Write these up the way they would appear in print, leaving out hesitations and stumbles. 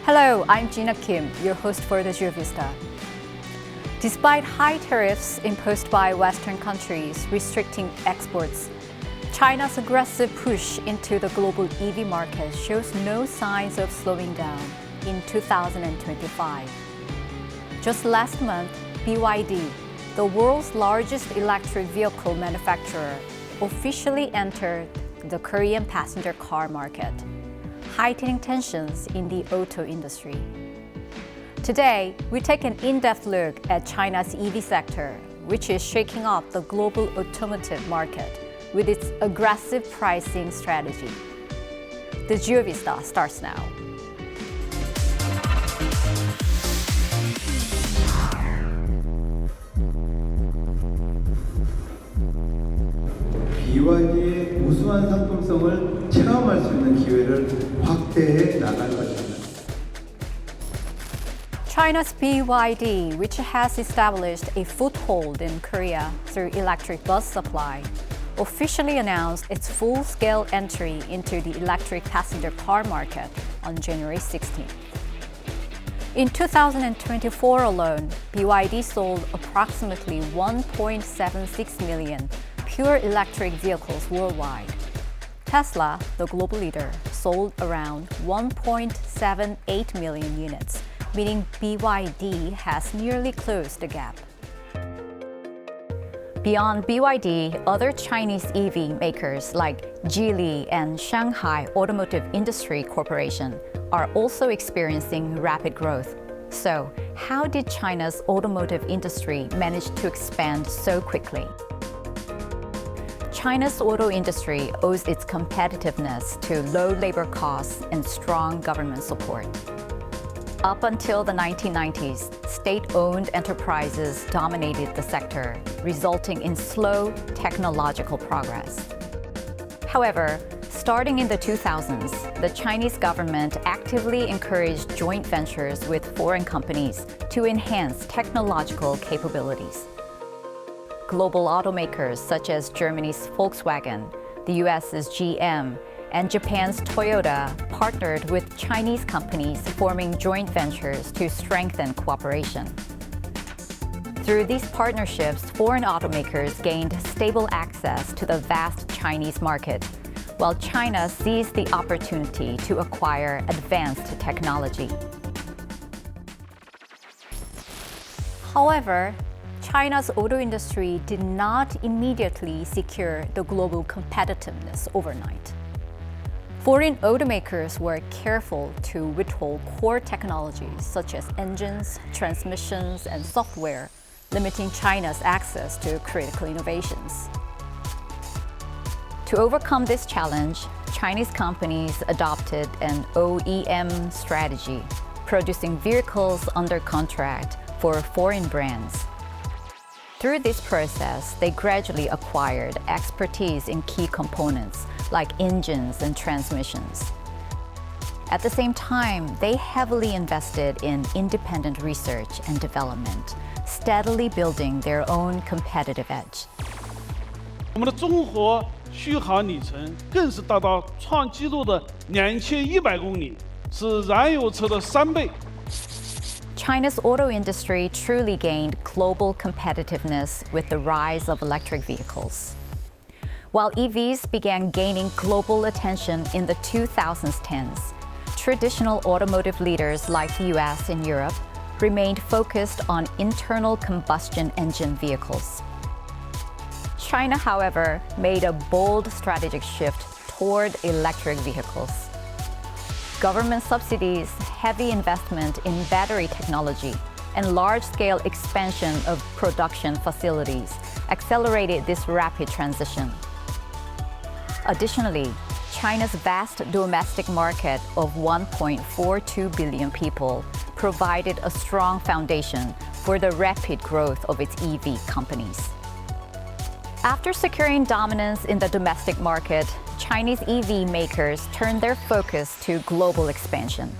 Hello, I'm Jina Kim, your host for the GEOVISTA. Despite high tariffs imposed by Western countries restricting exports, China's aggressive push into the global EV market shows no signs of slowing down in 2025. Just last month, BYD, the world's largest electric vehicle manufacturer, officially entered the Korean passenger car market, heightening tensions in the auto industry. Today, we take an in-depth look at China's EV sector, which is shaking up the global automotive market with its aggressive pricing strategy. The GEOVISTA starts now. BYD의 우수한 상품성을 체험할 수 있는 기회를 확대해 나갈 것입니다. China's BYD, which has established a foothold in Korea through electric bus supply, officially announced its full-scale entry into the electric passenger car market on January 16th. In 2024 alone, BYD sold approximately 1.76 million pure electric vehicles worldwide. Tesla, the global leader, sold around 1.78 million units, meaning BYD has nearly closed the gap. Beyond BYD, other Chinese EV makers like Geely and Shanghai Automotive Industry Corporation are also experiencing rapid growth. So, how did China's automotive industry manage to expand so quickly? China's auto industry owes its competitiveness to low labor costs and strong government support. Up until the 1990s, state-owned enterprises dominated the sector, resulting in slow technological progress. However, starting in the 2000s, the Chinese government actively encouraged joint ventures with foreign companies to enhance technological capabilities. Global automakers such as Germany's Volkswagen, the US's GM, and Japan's Toyota partnered with Chinese companies forming joint ventures to strengthen cooperation. Through these partnerships, foreign automakers gained stable access to the vast Chinese market, while China seized the opportunity to acquire advanced technology. However, China's auto industry did not immediately secure the global competitiveness overnight. Foreign automakers were careful to withhold core technologies such as engines, transmissions, and software, limiting China's access to critical innovations. To overcome this challenge, Chinese companies adopted an OEM strategy, producing vehicles under contract for foreign brands. Through this process, they gradually acquired expertise in key components like engines and transmissions. At the same time, they heavily invested in independent research and development, steadily building their own competitive edge. 我们的综合续航里程更是达到创纪录的2100公里，是燃油车的3倍。 China's auto industry truly gained global competitiveness with the rise of electric vehicles. While EVs began gaining global attention in the 2010s, traditional automotive leaders like the US and Europe remained focused on internal combustion engine vehicles. China, however, made a bold strategic shift toward electric vehicles. Government subsidies, heavy investment in battery technology, and large-scale expansion of production facilities accelerated this rapid transition. Additionally, China's vast domestic market of 1.42 billion people provided a strong foundation for the rapid growth of its EV companies. After securing dominance in the domestic market, Chinese EV makers turned their focus to global expansion.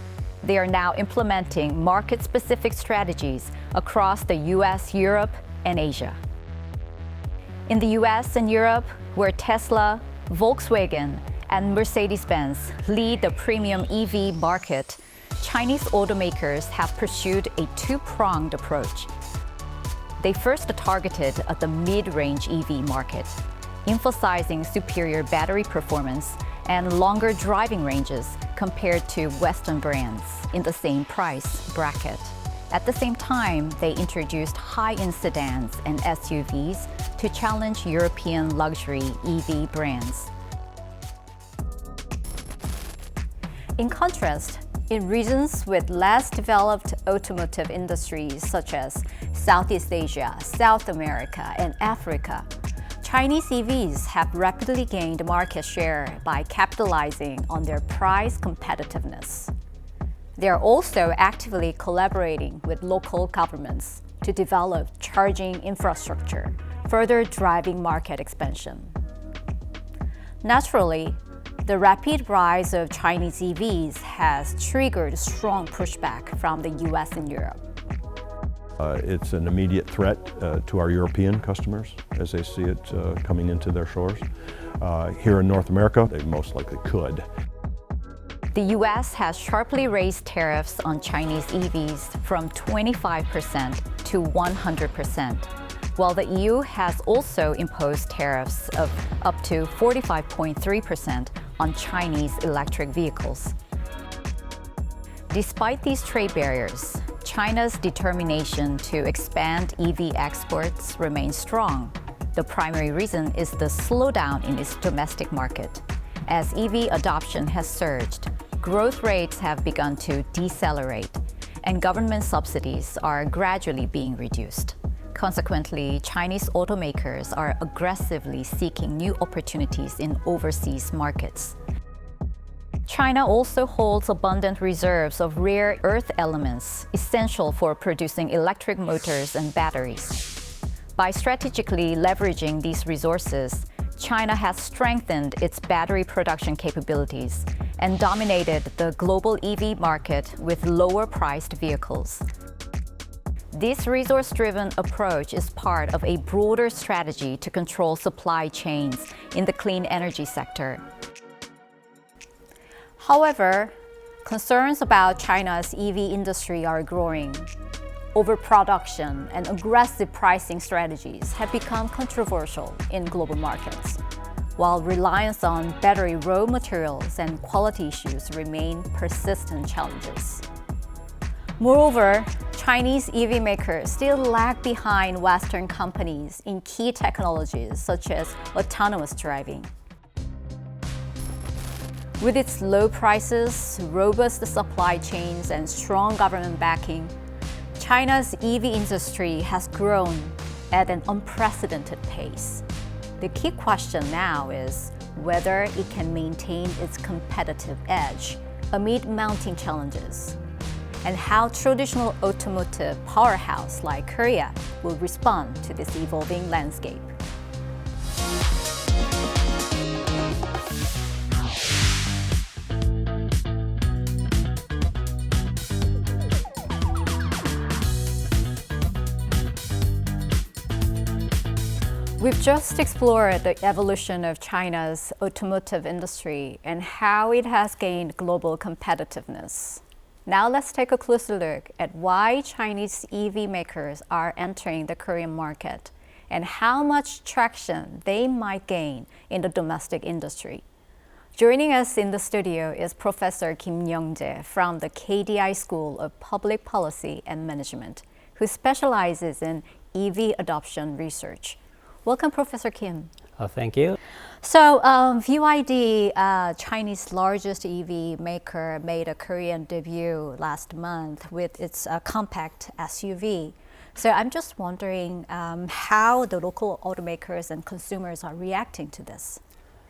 They are now implementing market-specific strategies across the US, Europe, and Asia. In the US and Europe, where Tesla, Volkswagen, and Mercedes-Benz lead the premium EV market, Chinese automakers have pursued a two-pronged approach. They first targeted at the mid-range EV market, emphasizing superior battery performance and longer driving ranges compared to Western brands in the same price bracket. At the same time, they introduced high-end sedans and SUVs to challenge European luxury EV brands. In contrast, in regions with less developed automotive industries such as Southeast Asia, South America, and Africa, Chinese EVs have rapidly gained market share by capitalizing on their price competitiveness. They are also actively collaborating with local governments to develop charging infrastructure, further driving market expansion. Naturally, the rapid rise of Chinese EVs has triggered strong pushback from the US and Europe. It's an immediate threat to our European customers as they see it coming into their shores. Here in North America, they most likely could. The US has sharply raised tariffs on Chinese EVs from 25% to 100%, while the EU has also imposed tariffs of up to 45.3% on Chinese electric vehicles. Despite these trade barriers, China's determination to expand EV exports remains strong. The primary reason is the slowdown in its domestic market. As EV adoption has surged, growth rates have begun to decelerate, and government subsidies are gradually being reduced. Consequently, Chinese automakers are aggressively seeking new opportunities in overseas markets. China also holds abundant reserves of rare earth elements essential for producing electric motors and batteries. By strategically leveraging these resources, China has strengthened its battery production capabilities and dominated the global EV market with lower-priced vehicles. This resource-driven approach is part of a broader strategy to control supply chains in the clean energy sector. However, concerns about China's EV industry are growing. Overproduction and aggressive pricing strategies have become controversial in global markets, while reliance on battery raw materials and quality issues remain persistent challenges. Moreover, Chinese EV makers still lag behind Western companies in key technologies such as autonomous driving. With its low prices, robust supply chains, and strong government backing, China's EV industry has grown at an unprecedented pace. The key question now is whether it can maintain its competitive edge amid mounting challenges, and how traditional automotive powerhouse like Korea will respond to this evolving landscape. We've just explored the evolution of China's automotive industry and how it has gained global competitiveness. Now let's take a closer look at why Chinese EV makers are entering the Korean market and how much traction they might gain in the domestic industry. Joining us in the studio is Professor Kim Young-jae from the KDI School of Public Policy and Management, who specializes in EV adoption research. Welcome, Professor Kim. Thank you. So, BYD, Chinese largest EV maker, made a Korean debut last month with its compact SUV. So I'm just wondering how the local automakers and consumers are reacting to this.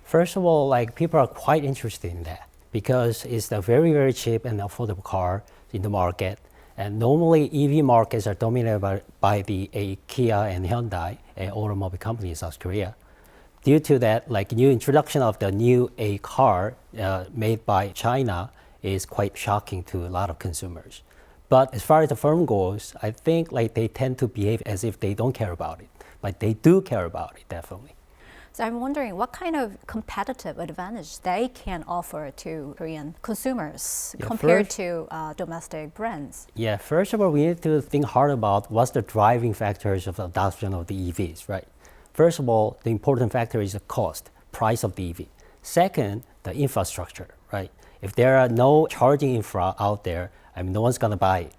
First of all, people are quite interested in that because it's a very, very cheap and affordable car in the market. And normally EV markets are dominated by the Kia and Hyundai automobile companies in South Korea. Due to that, new introduction of the new car made by China is quite shocking to a lot of consumers. But as far as the firm goes, I think they tend to behave as if they don't care about it, but they do care about it, definitely. So I'm wondering what kind of competitive advantage they can offer to Korean consumers compared to domestic brands. Yeah, first of all, we need to think hard about what's the driving factors of the adoption of the EVs, right? First of all, the important factor is the cost, price of the EV. Second, the infrastructure, right? If there are no charging infra out there, no one's gonna buy it.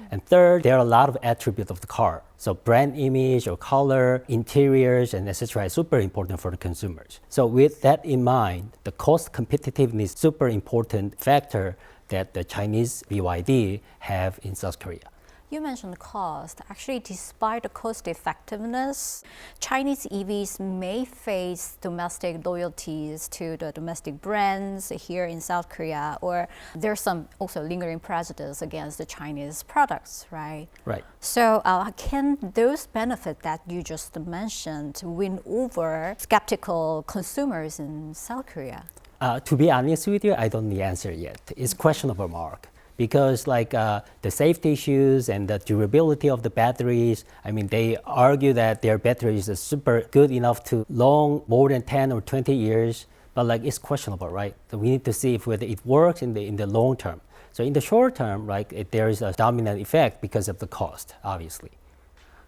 And third, there are a lot of attributes of the car. So brand image or color, interiors, and etc. is super important for the consumers. So with that in mind, the cost competitiveness is super important factor that the Chinese BYD have in South Korea. You mentioned cost. Actually, despite the cost effectiveness, Chinese EVs may face domestic loyalties to the domestic brands here in South Korea, or there's some also lingering prejudice against the Chinese products, right? Right. So can those benefits that you just mentioned win over skeptical consumers in South Korea? To be honest with you, I don't know the answer yet. It's questionable mark. Because the safety issues and the durability of the batteries, they argue that their batteries are super good enough to long more than 10 or 20 years, but it's questionable, right? So we need to see if whether it works in the long term. So in the short term, there is a dominant effect because of the cost, obviously.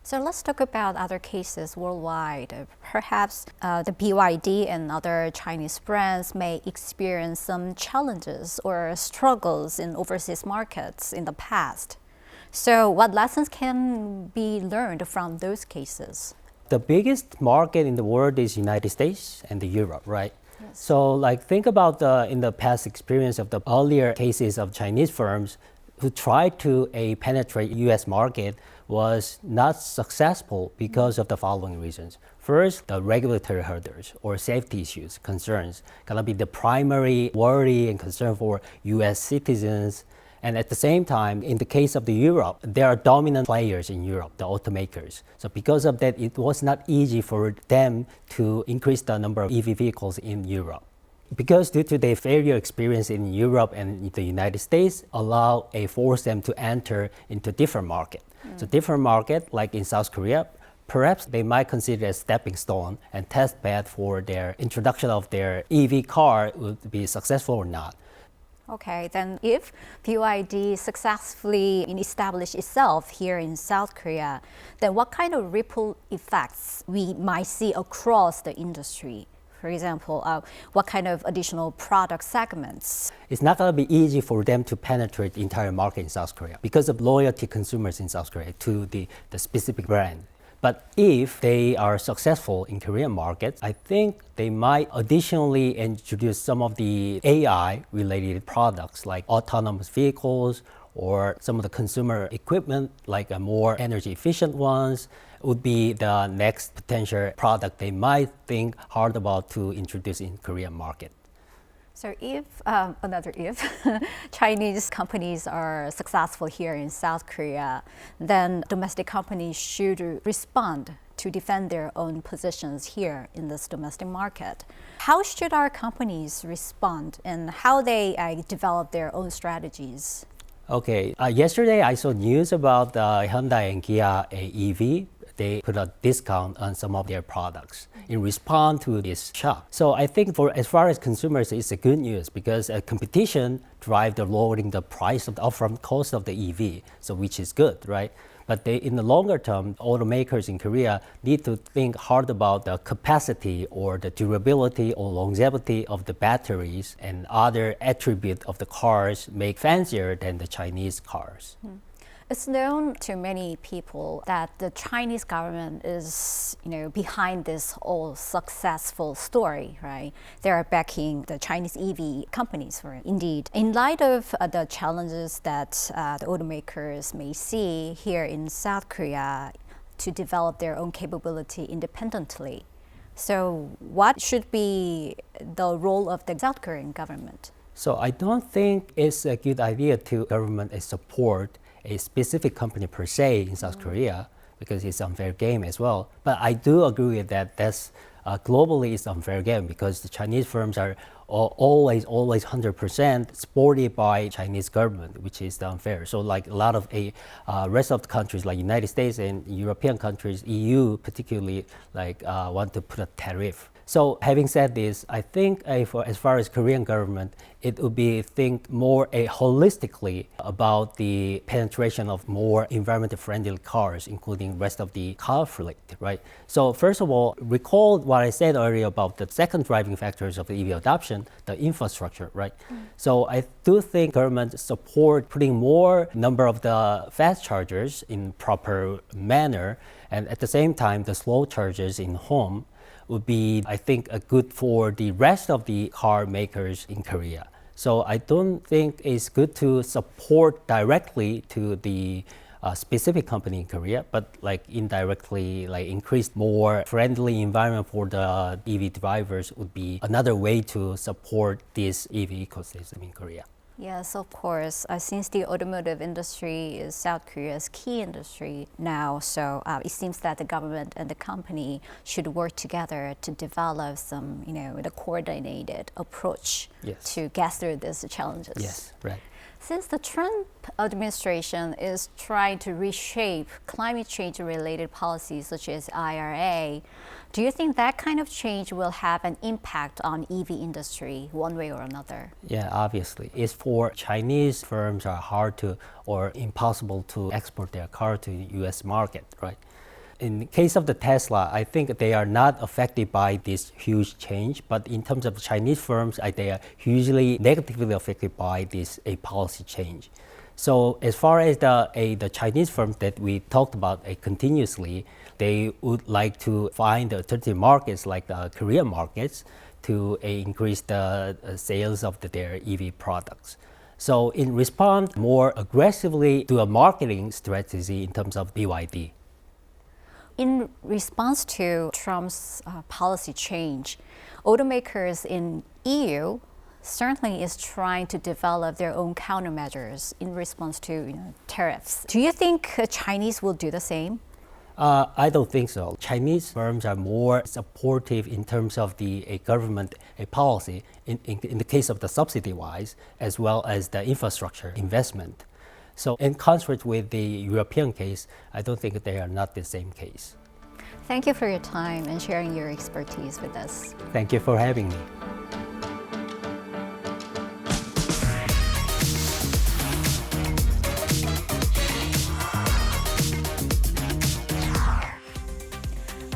So let's talk about other cases worldwide. Perhaps the BYD and other Chinese brands may experience some challenges or struggles in overseas markets in the past. So what lessons can be learned from those cases? The biggest market in the world is United States and Europe, right? Yes. So think about in the past experience of the earlier cases of Chinese firms who tried to penetrate US market was not successful because of the following reasons. First, the regulatory hurdles or safety issues, concerns, gonna be the primary worry and concern for US citizens. And at the same time, in the case of Europe, there are dominant players in Europe, the automakers. So because of that, it was not easy for them to increase the number of EV vehicles in Europe. Because due to their failure experience in Europe and the United States, force them to enter into different market. So different market, like in South Korea, perhaps they might consider a stepping stone and test bed for their introduction of their EV car would be successful or not. Okay, then if BYD successfully established itself here in South Korea, then what kind of ripple effects we might see across the industry? For example, what kind of additional product segments? It's not going to be easy for them to penetrate the entire market in South Korea because of loyalty consumers in South Korea to the specific brand. But if they are successful in Korean markets, I think they might additionally introduce some of the AI-related products like autonomous vehicles or some of the consumer equipment like more energy efficient ones would be the next potential product they might think hard about to introduce in Korean market. So if Chinese companies are successful here in South Korea, then domestic companies should respond to defend their own positions here in this domestic market. How should our companies respond and how they develop their own strategies? Okay, yesterday I saw news about Hyundai and Kia EV. They put a discount on some of their products in response to this shock. So I think as far as consumers, it's a good news because competition drives the lowering the price of the upfront cost of the EV, so which is good, right? But in the longer term, automakers in Korea need to think hard about the capacity or the durability or longevity of the batteries and other attributes of the cars make fancier than the Chinese cars. It's known to many people that the Chinese government is, behind this whole successful story, right? They are backing the Chinese EV companies, for indeed. In light of the challenges that the automakers may see here in South Korea to develop their own capability independently, so what should be the role of the South Korean government? So I don't think it's a good idea to government support a specific company per se in South Korea because it's unfair game as well. But I do agree with that's globally it's unfair game because the Chinese firms are always 100% supported by Chinese government, which is unfair. So a lot of rest of the countries like United States and European countries, EU particularly want to put a tariff. So having said this, I think as far as Korean government, it would be think more holistically about the penetration of more environmentally friendly cars, including rest of the car fleet, right? So first of all, recall what I said earlier about the second driving factors of the EV adoption, the infrastructure, right? So I do think government support putting more number of the fast chargers in proper manner, and at the same time, the slow chargers in home would be, I think, good for the rest of the car makers in Korea. So I don't think it's good to support directly to the specific company in Korea, but like indirectly, like increase more friendly environment for the EV drivers would be another way to support this EV ecosystem in Korea. Yes, of course. Since the automotive industry is South Korea's key industry now, so it seems that the government and the company should work together to develop some, the coordinated approach Yes. to get through these challenges. Yes, right. Since the Trump administration is trying to reshape climate change related policies such as IRA, do you think that kind of change will have an impact on EV industry one way or another? Yeah, obviously. It's for Chinese firms are hard to or impossible to export their car to the US market, right? In the case of the Tesla, I think they are not affected by this huge change, but in terms of Chinese firms, they are hugely negatively affected by this policy change. So as far as the Chinese firms that we talked about continuously, they would like to find alternative markets like the Korean markets to increase the sales of their EV products. So in response, more aggressively do a marketing strategy in terms of BYD. In response to Trump's policy change, automakers in EU certainly is trying to develop their own countermeasures in response to tariffs. Do you think Chinese will do the same? I don't think so. Chinese firms are more supportive in terms of the government policy in the case of the subsidy-wise, as well as the infrastructure investment. So in contrast with the European case, I don't think they are not the same case. Thank you for your time and sharing your expertise with us. Thank you for having me.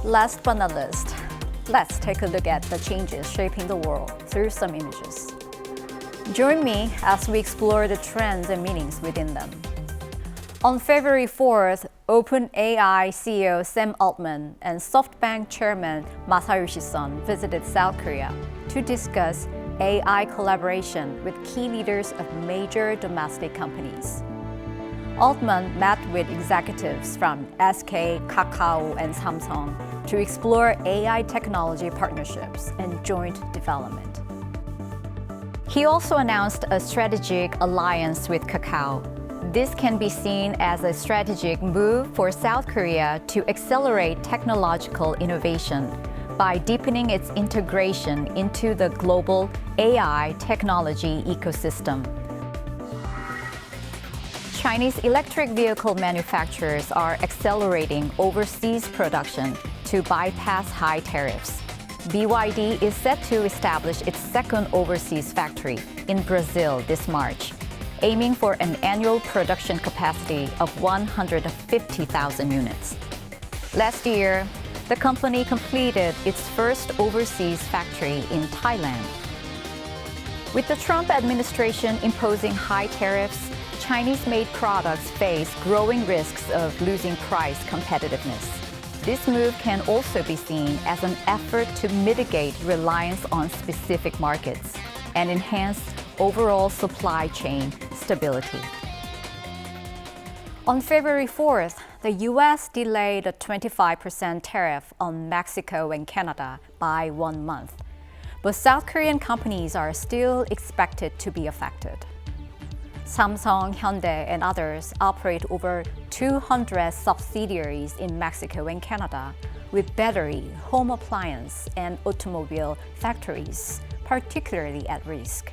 Last but not least, let's take a look at the changes shaping the world through some images. Join me as we explore the trends and meanings within them. On February 4th, OpenAI CEO Sam Altman and SoftBank Chairman Masayoshi Son visited South Korea to discuss AI collaboration with key leaders of major domestic companies. Altman met with executives from SK, Kakao, and Samsung to explore AI technology partnerships and joint development. He also announced a strategic alliance with Kakao. This can be seen as a strategic move for South Korea to accelerate technological innovation by deepening its integration into the global AI technology ecosystem. Chinese electric vehicle manufacturers are accelerating overseas production to bypass high tariffs. BYD is set to establish its second overseas factory in Brazil this March, aiming for an annual production capacity of 150,000 units. Last year, the company completed its first overseas factory in Thailand. With the Trump administration imposing high tariffs, Chinese-made products face growing risks of losing price competitiveness. This move can also be seen as an effort to mitigate reliance on specific markets and enhance overall supply chain stability. On February 4th, the U.S. delayed a 25% tariff on Mexico and Canada by 1 month, but South Korean companies are still expected to be affected. Samsung, Hyundai, and others operate over 200 subsidiaries in Mexico and Canada, with battery, home appliance, and automobile factories particularly at risk.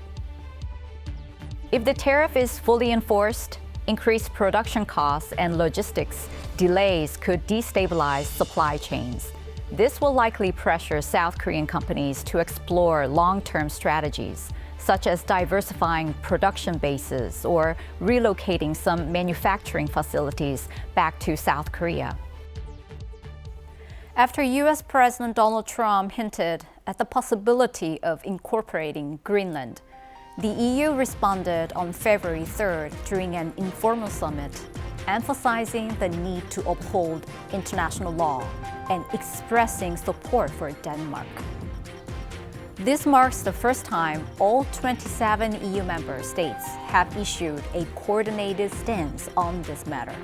If the tariff is fully enforced, increased production costs and logistics delays could destabilize supply chains. This will likely pressure South Korean companies to explore long-term strategies, such as diversifying production bases or relocating some manufacturing facilities back to South Korea. After US President Donald Trump hinted at the possibility of incorporating Greenland, the EU responded on February 3rd during an informal summit, emphasizing the need to uphold international law and expressing support for Denmark. This marks the first time all 27 EU member states have issued a coordinated stance on this matter.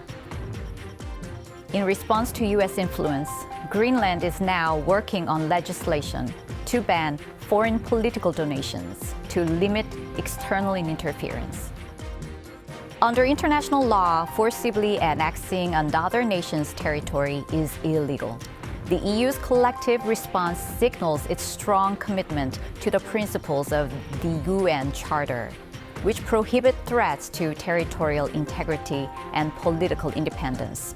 In response to US influence, Greenland is now working on legislation to ban foreign political donations to limit external interference. Under international law, forcibly annexing another nation's territory is illegal. The EU's collective response signals its strong commitment to the principles of the UN Charter, which prohibit threats to territorial integrity and political independence.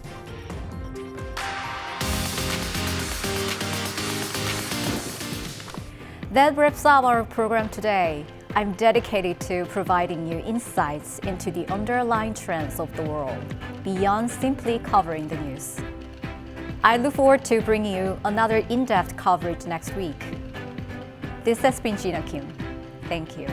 That wraps up our program today. I'm dedicated to providing you insights into the underlying trends of the world, beyond simply covering the news. I look forward to bringing you another in-depth coverage next week. This has been Jina Kim. Thank you.